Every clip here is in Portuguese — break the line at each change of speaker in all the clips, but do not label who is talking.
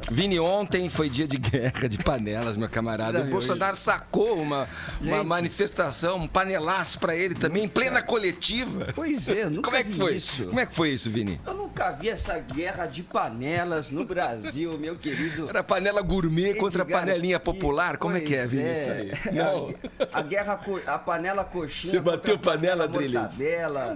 Vini, ontem foi dia de guerra de panelas, meu camarada. O Bolsonaro sacou uma manifestação, um panelaço pra ele também, em plena coletiva.
Pois é, nunca
Como é que
vi
foi
isso.
Como é que foi isso, Vini?
Eu nunca vi essa guerra de panelas no Brasil, meu querido.
Era panela gourmet contra panelinha popular? Como é que é, Vini, isso aí?
Não. A panela coxinha.
Você bateu panela, Adriles?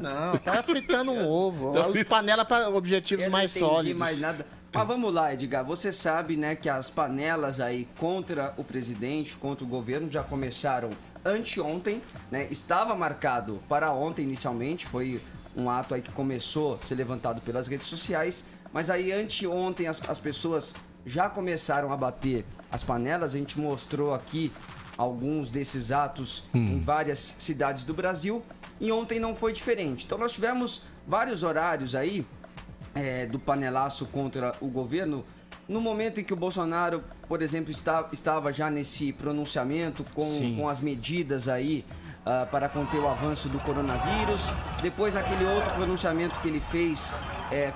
Não, tava fritando um ovo. Os panelas para objetivos mais sólidos.
Eu não entendi mais nada. Mas vamos lá, Edgar. Você sabe, né, que as panelas aí contra o presidente, contra o governo, já começaram anteontem, né? Estava marcado para ontem inicialmente, foi um ato aí que começou a ser levantado pelas redes sociais, mas aí anteontem as pessoas já começaram a bater as panelas. A gente mostrou aqui alguns desses atos em várias cidades do Brasil e ontem não foi diferente. Então nós tivemos vários horários aí do panelaço contra o governo, no momento em que o Bolsonaro, por exemplo, estava já nesse pronunciamento com as medidas aí para conter o avanço do coronavírus. Depois, naquele outro pronunciamento que ele fez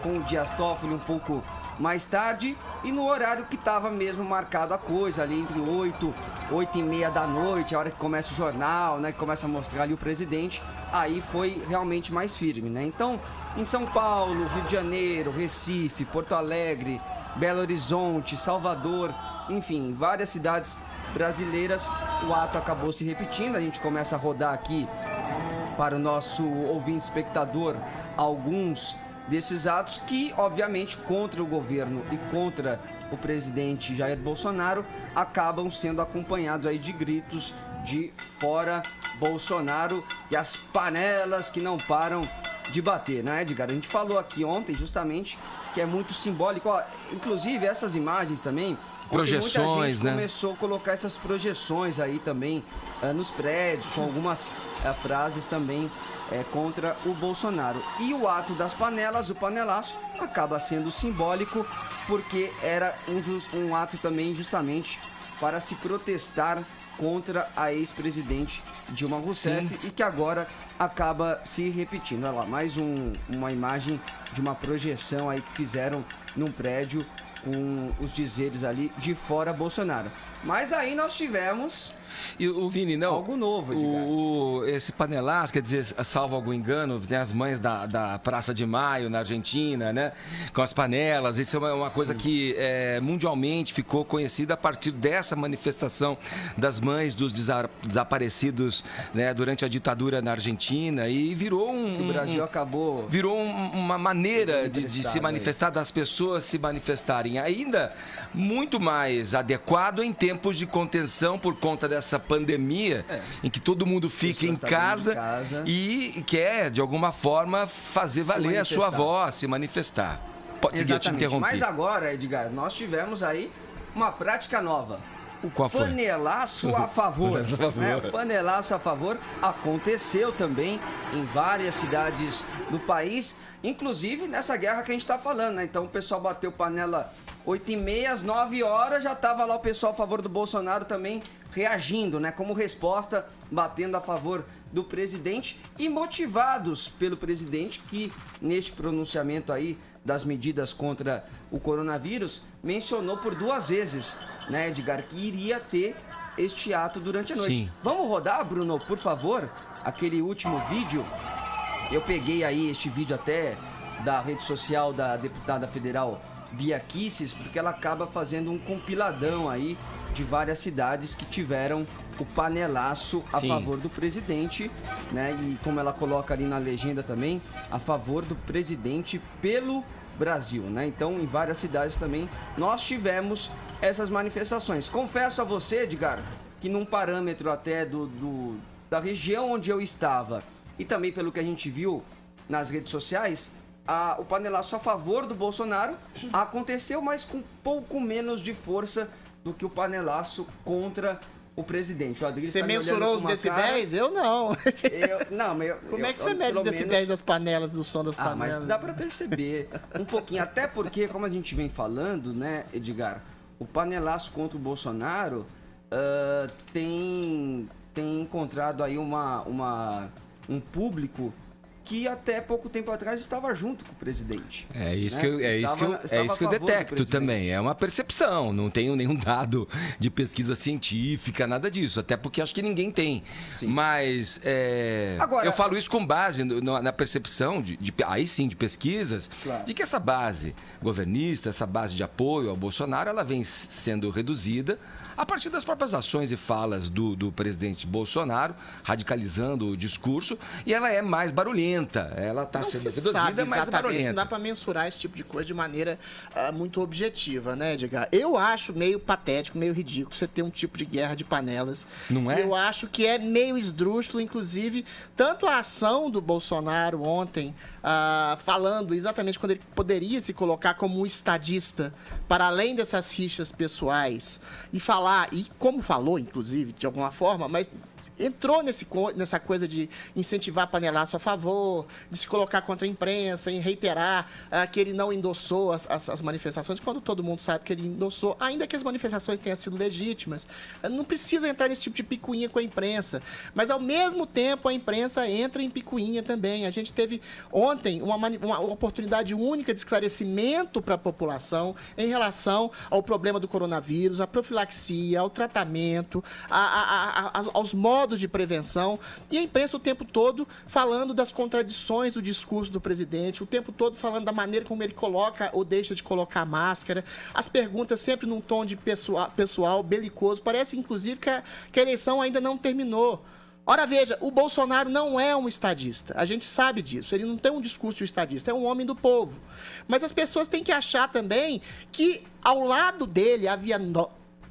com o Dias Toffoli um pouco mais tarde, e no horário que estava mesmo marcado a coisa, ali entre 8h30 da noite, a hora que começa o jornal, né, que começa a mostrar ali o presidente, aí foi realmente mais firme, né? Então, em São Paulo, Rio de Janeiro, Recife, Porto Alegre, Belo Horizonte, Salvador, enfim, várias cidades brasileiras, o ato acabou se repetindo. A gente começa a rodar aqui para o nosso ouvinte espectador alguns desses atos que, obviamente, contra o governo e contra o presidente Jair Bolsonaro, acabam sendo acompanhados aí de gritos de fora Bolsonaro e as panelas que não param de bater, né, Edgar? A gente falou aqui ontem justamente que é muito simbólico. Ó, inclusive, essas imagens também,
projeções,
muita gente
né?
começou a colocar essas projeções aí também nos prédios, com algumas frases também contra o Bolsonaro. E o ato das panelas, o panelaço, acaba sendo simbólico, porque era um ato também justamente para se protestar contra a ex-presidente Dilma Rousseff. Sim. E que agora acaba se repetindo. Olha lá, mais uma imagem de uma projeção aí que fizeram num prédio com os dizeres ali de fora Bolsonaro. Mas aí nós tivemos...
E o Vini, não.
Algo novo, Edgar.
Esse panelaço, quer dizer, salvo algum engano, tem as mães da Praça de Maio na Argentina, né? Com as panelas. Isso é uma coisa que mundialmente ficou conhecida a partir dessa manifestação das mães dos desaparecidos, né, durante a ditadura na Argentina. E virou
o Brasil acabou.
Virou uma maneira de se manifestar, das pessoas se manifestarem. Ainda muito mais adequado em tempos de contenção por conta dessa pandemia, em que todo mundo fica em casa e quer, de alguma forma, fazer valer a sua voz, se manifestar. Pode seguir, eu te interrompi.
Mas agora, Edgar, nós tivemos aí uma prática nova.
Qual foi?
Panelaço a favor. Panelaço a favor aconteceu também em várias cidades do país, inclusive nessa guerra que a gente está falando, né? Então o pessoal bateu panela 8h30, às 9 horas já estava lá o pessoal a favor do Bolsonaro também reagindo, né? Como resposta, batendo a favor do presidente e motivados pelo presidente que, neste pronunciamento aí das medidas contra o coronavírus, mencionou por 2 vezes, né, Edgar, que iria ter este ato durante a noite. Sim. Vamos rodar, Bruno, por favor, aquele último vídeo. Eu peguei aí este vídeo até da rede social da deputada federal Bia Kicis, porque ela acaba fazendo um compiladão aí de várias cidades que tiveram o panelaço a favor do presidente, né? E como ela coloca ali na legenda também, a favor do presidente pelo Brasil, né? Então, em várias cidades também nós tivemos essas manifestações. Confesso a você, Edgar, que num parâmetro até da região onde eu estava e também pelo que a gente viu nas redes sociais, o panelaço a favor do Bolsonaro aconteceu, mas com pouco menos de força do que o panelaço contra o presidente.
Você mensurou os decibéis? Eu não. Como é que você mede os decibéis das panelas, do som das panelas?
Mas dá pra perceber um pouquinho. Até porque, como a gente vem falando, né, Edgar, o panelaço contra o Bolsonaro tem encontrado aí um público que até pouco tempo atrás estava junto com o presidente.
É isso que eu detecto também. É uma percepção, não tenho nenhum dado de pesquisa científica, nada disso. Até porque acho que ninguém tem. Sim. Mas agora, eu falo isso com base na percepção, aí sim, de pesquisas, claro, de que essa base governista, essa base de apoio ao Bolsonaro, ela vem sendo reduzida a partir das próprias ações e falas do presidente Bolsonaro, radicalizando o discurso, e ela é mais barulhenta. Ela está sendo reduzida, mais barulhenta.
Não dá para mensurar esse tipo de coisa de maneira muito objetiva, né, Edgar? Eu acho meio patético, meio ridículo você ter um tipo de guerra de panelas.
Não é?
Eu acho que é meio esdrúxulo, inclusive, tanto a ação do Bolsonaro ontem, falando exatamente quando ele poderia se colocar como um estadista, para além dessas rixas pessoais, e falar, e como falou, inclusive, de alguma forma, mas entrou nessa coisa de incentivar panelaço a favor, de se colocar contra a imprensa, em reiterar que ele não endossou as manifestações, quando todo mundo sabe que ele endossou, ainda que as manifestações tenham sido legítimas. Não precisa entrar nesse tipo de picuinha com a imprensa, mas ao mesmo tempo a imprensa entra em picuinha também. A gente teve ontem uma oportunidade única de esclarecimento para a população em relação ao problema do coronavírus, à profilaxia, ao tratamento, aos modos de prevenção, e a imprensa o tempo todo falando das contradições do discurso do presidente, o tempo todo falando da maneira como ele coloca ou deixa de colocar a máscara, as perguntas sempre num tom de pessoal belicoso, parece inclusive que a eleição ainda não terminou. Ora, veja, o Bolsonaro não é um estadista, a gente sabe disso, ele não tem um discurso de estadista, é um homem do povo. Mas as pessoas têm que achar também que ao lado dele havia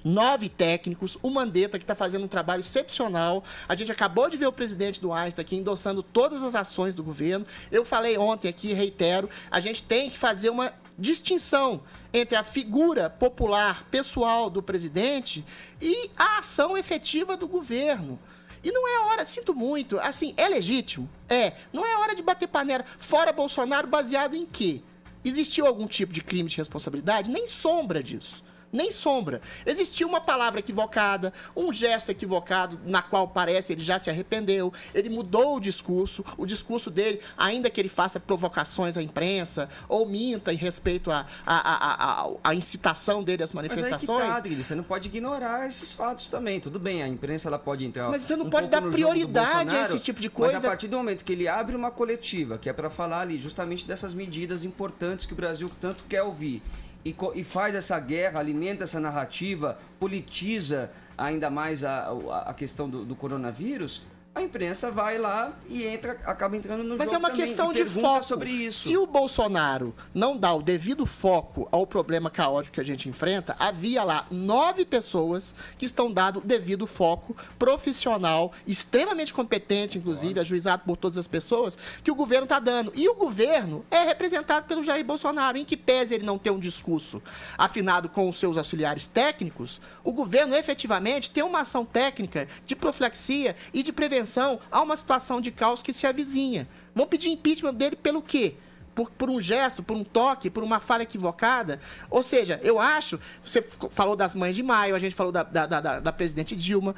9 técnicos, o Mandetta, que está fazendo um trabalho excepcional. A gente acabou de ver o presidente do Einstein aqui endossando todas as ações do governo. Eu falei ontem aqui, reitero, a gente tem que fazer uma distinção entre a figura popular, pessoal do presidente e a ação efetiva do governo. E não é hora, sinto muito, assim, é legítimo? Não é hora de bater panela. Fora Bolsonaro, baseado em quê? Existiu algum tipo de crime de responsabilidade? Nem sombra disso. Nem sombra. Existiu uma palavra equivocada, um gesto equivocado, na qual parece ele já se arrependeu, ele mudou o discurso dele, ainda que ele faça provocações à imprensa, ou minta em respeito à incitação dele às manifestações.
Mas aí que tá, Adriano, você não pode ignorar esses fatos também. Tudo bem, a imprensa ela pode entrar.
Mas você não pode dar prioridade a esse tipo de coisa.
Mas a partir do momento que ele abre uma coletiva, que é para falar ali justamente dessas medidas importantes que o Brasil tanto quer ouvir, e faz essa guerra, alimenta essa narrativa, politiza ainda mais a questão do coronavírus, a imprensa vai lá e acaba entrando no jogo.
Mas é uma
também,
questão de foco.
Sobre isso.
Se o Bolsonaro não dá o devido foco ao problema caótico que a gente enfrenta, havia lá 9 pessoas que estão dando devido foco, profissional, extremamente competente, inclusive, ajuizado por todas as pessoas, que o governo está dando. E o governo é representado pelo Jair Bolsonaro, em que pese ele não ter um discurso afinado com os seus auxiliares técnicos, o governo efetivamente tem uma ação técnica de profilaxia e de prevenção a uma situação de caos que se avizinha. Vão pedir impeachment dele pelo quê? Por um gesto, por um toque, por uma fala equivocada. Ou seja, eu acho, você falou das mães de maio, a gente falou da presidente Dilma,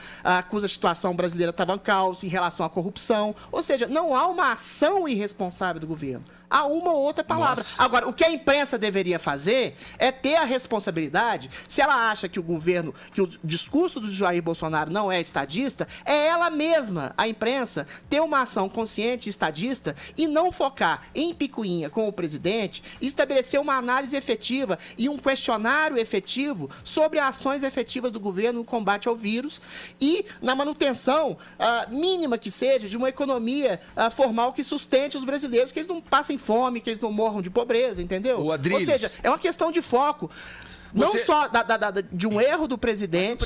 cuja situação brasileira estava em caos em relação à corrupção. Ou seja, não há uma ação irresponsável do governo. Há uma ou outra palavra. Nossa. Agora, o que a imprensa deveria fazer é ter a responsabilidade, se ela acha que o governo, que o discurso do Jair Bolsonaro não é estadista, é ela mesma, a imprensa, ter uma ação consciente estadista e não focar em picuinha com o presidente e estabelecer uma análise efetiva e um questionário efetivo sobre as ações efetivas do governo no combate ao vírus e na manutenção mínima que seja de uma economia formal que sustente os brasileiros, que eles não passem fome, que eles não morram de pobreza, entendeu? Ou seja, é uma questão de foco. Não só de um erro do presidente,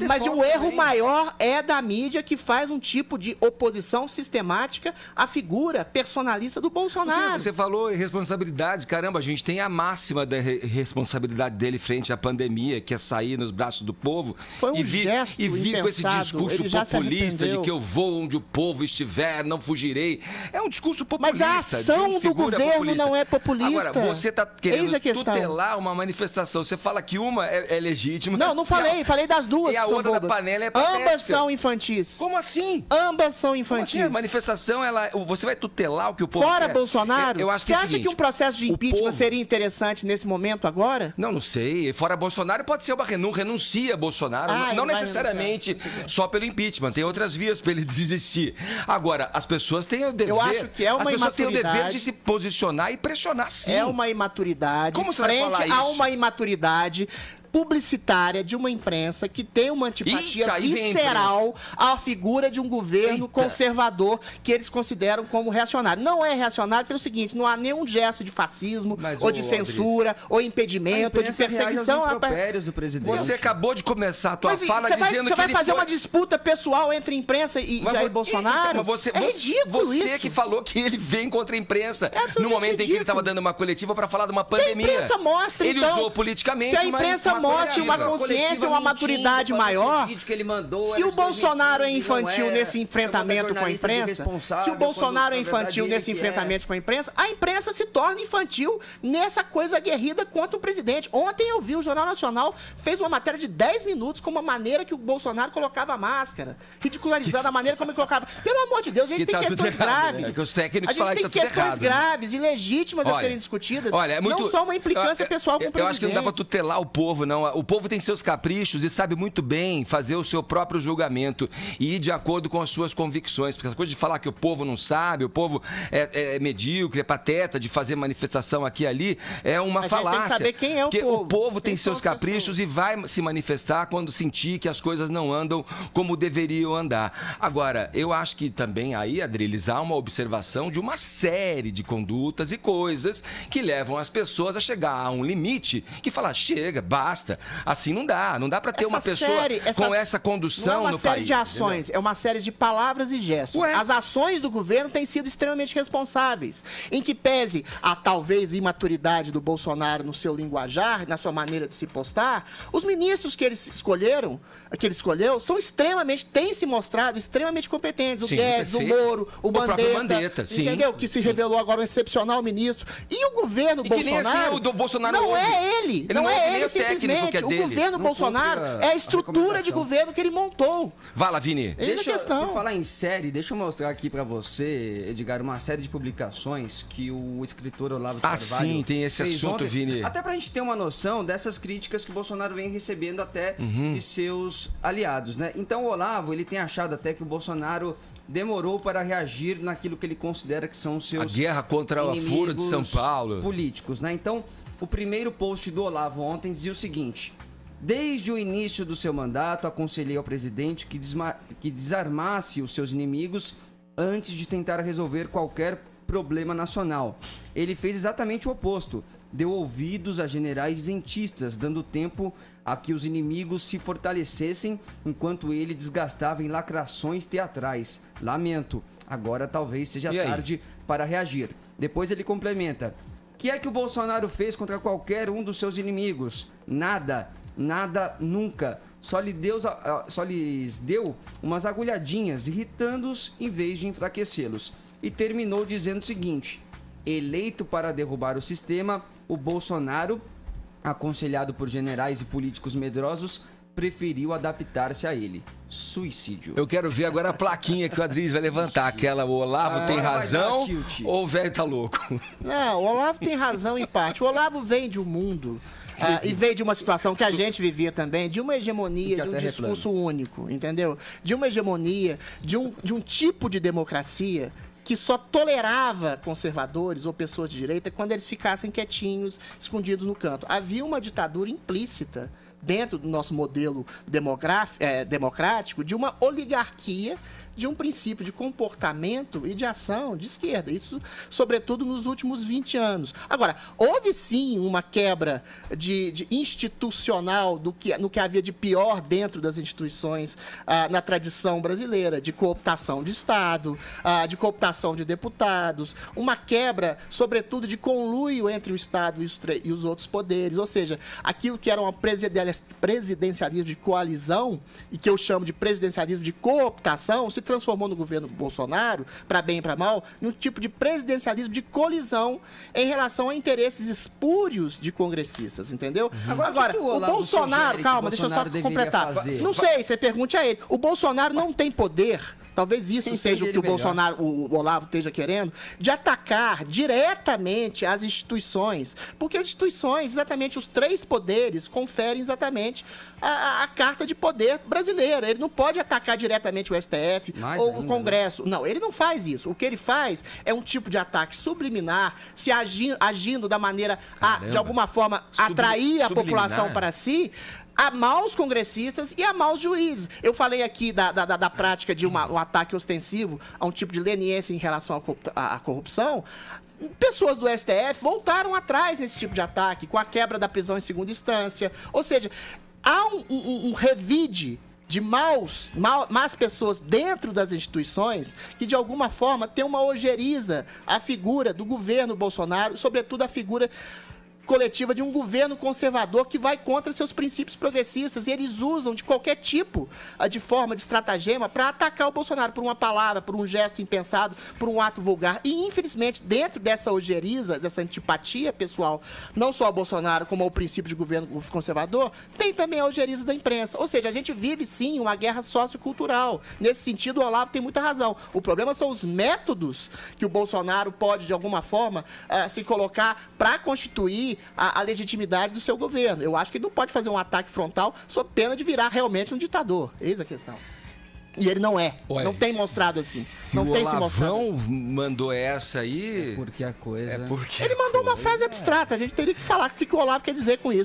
mas de um erro maior é da mídia que faz um tipo de oposição sistemática à figura personalista do Bolsonaro.
Você falou em responsabilidade, caramba, a gente tem a máxima da responsabilidade dele frente à pandemia, que é sair nos braços do povo.
Foi um gesto
e vir com esse discurso populista de que eu vou onde o povo estiver, não fugirei. É um discurso populista.
Mas a ação do governo não é populista.
Agora, você está querendo tutelar uma manifestação. Você fala que uma é legítima.
Não falei. Falei das duas.
E a outra da panela é patética.
Ambas são infantis.
Como assim?
Ambas são infantis.
Como assim? A manifestação, você vai tutelar o que o povo
Fora
quer?
Bolsonaro?
Eu acho que
você acha que um processo de impeachment seria interessante nesse momento agora?
Não sei. Fora Bolsonaro pode ser uma renuncia a Bolsonaro. Não necessariamente só pelo impeachment. Tem outras vias para ele desistir. Agora, as pessoas têm o dever...
Eu acho que é uma imaturidade.
As pessoas têm o dever de se posicionar e pressionar, sim.
É uma imaturidade.
Como você vai falar
frente a uma imaturidade publicitária de uma imprensa que tem uma antipatia visceral à figura de um governo conservador que eles consideram como reacionário. Não é reacionário pelo seguinte, não há nenhum gesto de fascismo, ou de censura, ou impedimento, ou de perseguição.
Do presidente.
Você acabou de começar a tua fala dizendo que
você vai fazer uma disputa pessoal entre imprensa e Jair Bolsonaro?
É ridículo isso. Você que falou que ele vem contra a imprensa no momento em que ele estava dando uma coletiva para falar de uma pandemia.
Que a imprensa mostra,
ele usou politicamente,
que a imprensa mostre uma consciência, uma maturidade maior. Se o Bolsonaro é infantil nesse enfrentamento com a imprensa, se o Bolsonaro é infantil nesse enfrentamento com a imprensa se torna infantil nessa coisa aguerrida contra o presidente. Ontem eu vi, o Jornal Nacional fez uma matéria de 10 minutos com uma maneira que o Bolsonaro colocava a máscara, ridicularizando a maneira como ele colocava. Pelo amor de Deus, a gente tem questões graves.
A gente
tem questões graves e legítimas a serem discutidas. Não só uma implicância pessoal com o presidente.
Eu acho que não dá pra tutelar o povo, não. O povo tem seus caprichos e sabe muito bem fazer o seu próprio julgamento e ir de acordo com as suas convicções. Porque essa coisa de falar que o povo não sabe, o povo é medíocre, é pateta, de fazer manifestação aqui e ali, é uma falácia.
Tem que saber quem é o povo.
O povo tem seus caprichos e vai se manifestar quando sentir que as coisas não andam como deveriam andar. Agora, eu acho que também aí, Adriles, há uma observação de uma série de condutas e coisas que levam as pessoas a chegar a um limite que fala, chega, basta. Assim não dá para ter uma pessoa com essa condução no país.
Não é uma série de ações, entendeu? É uma série de palavras e gestos. As ações do governo têm sido extremamente responsáveis, em que pese a talvez imaturidade do Bolsonaro no seu linguajar, na sua maneira de se postar, os ministros que ele escolheu, têm se mostrado extremamente competentes. O Guedes, o Moro, o Mandetta, entendeu? Que se revelou agora um excepcional ministro. E o governo Bolsonaro,
do Bolsonaro
não é ele, não é ele simplesmente. O governo Bolsonaro é a estrutura de governo que ele montou.
Vai lá, Vini.
Por falar em série, deixa eu mostrar aqui pra você, Edgar, uma série de publicações que o escritor Olavo de Carvalho
sim, tem esse assunto,
ontem,
Vini.
até pra gente ter uma noção dessas críticas que o Bolsonaro vem recebendo até de seus aliados, né? Então o Olavo, ele tem achado até que o Bolsonaro demorou para reagir naquilo que ele considera que são os seus
a guerra contra o furo de São Paulo
políticos, né? Então, o primeiro post do Olavo ontem dizia o seguinte: desde o início do seu mandato, aconselhei ao presidente que desarmasse os seus inimigos antes de tentar resolver qualquer problema nacional. Ele fez exatamente o oposto. Deu ouvidos a generais isentistas, dando tempo a que os inimigos se fortalecessem, enquanto ele desgastava em lacrações teatrais. Lamento, agora talvez seja tarde para reagir. Depois ele complementa: o que é que o Bolsonaro fez contra qualquer um dos seus inimigos? Nada, nunca. Só lhes deu umas agulhadinhas, irritando-os em vez de enfraquecê-los. E terminou dizendo o seguinte: eleito para derrubar o sistema, o Bolsonaro, aconselhado por generais e políticos medrosos, preferiu adaptar-se a ele. Suicídio.
Eu quero ver agora a plaquinha que o Adriles vai levantar. Aquela, o Olavo tem razão ou o velho tá louco?
Não, o Olavo tem razão em parte. O Olavo vem de um mundo... e veio de uma situação que a gente vivia também, de uma hegemonia, de um discurso único, entendeu? De uma hegemonia, de um tipo de democracia que só tolerava conservadores ou pessoas de direita quando eles ficassem quietinhos, escondidos no canto. Havia uma ditadura implícita dentro do nosso modelo democrático de uma oligarquia, de um princípio de comportamento e de ação de esquerda. Isso, sobretudo, nos últimos 20 anos. Agora, houve sim uma quebra de institucional no que havia de pior dentro das instituições na tradição brasileira, de cooptação de Estado, de cooptação de deputados, uma quebra, sobretudo, de conluio entre o Estado e os outros poderes, ou seja, aquilo que era um presidencialismo de coalizão e que eu chamo de presidencialismo de cooptação se transformou no governo Bolsonaro, para bem e para mal, num tipo de presidencialismo de colisão em relação a interesses espúrios de congressistas, entendeu? Agora, o Bolsonaro, calma, deixa eu só completar. Não sei, você pergunte a ele. O Bolsonaro não tem poder. Talvez isso seja o que o Olavo esteja querendo, de atacar diretamente as instituições. Porque as instituições, exatamente os 3 poderes, conferem exatamente a carta de poder brasileira. Ele não pode atacar diretamente o STF ou o Congresso. Não, ele não faz isso. O que ele faz é um tipo de ataque subliminar, se agindo da maneira a, de alguma forma, atrair a população para si, a maus congressistas e a maus juízes. Eu falei aqui da prática de um ataque ostensivo a um tipo de leniência em relação à corrupção. Pessoas do STF voltaram atrás nesse tipo de ataque, com a quebra da prisão em segunda instância. Ou seja, há um revide de más pessoas dentro das instituições que, de alguma forma, tem uma ojeriza à figura do governo Bolsonaro, sobretudo a figura coletiva de um governo conservador que vai contra seus princípios progressistas, e eles usam de qualquer tipo de forma de estratagema para atacar o Bolsonaro por uma palavra, por um gesto impensado, por um ato vulgar. E, infelizmente, dentro dessa ojeriza, dessa antipatia pessoal, não só ao Bolsonaro como ao princípio de governo conservador, tem também a ojeriza da imprensa. Ou seja, a gente vive, sim, uma guerra sociocultural. Nesse sentido, o Olavo tem muita razão. O problema são os métodos que o Bolsonaro pode, de alguma forma, se colocar para constituir a legitimidade do seu governo. Eu acho que ele não pode fazer um ataque frontal sob pena de virar realmente um ditador. Eis a questão. E ele não é. Ué, não tem mostrado assim.
Se
não
o
tem
Olavão
se mostrado assim.
Mandou essa aí...
Porque a coisa...
Ele mandou uma frase abstrata. A gente teria que falar o que o Olavo quer dizer com isso.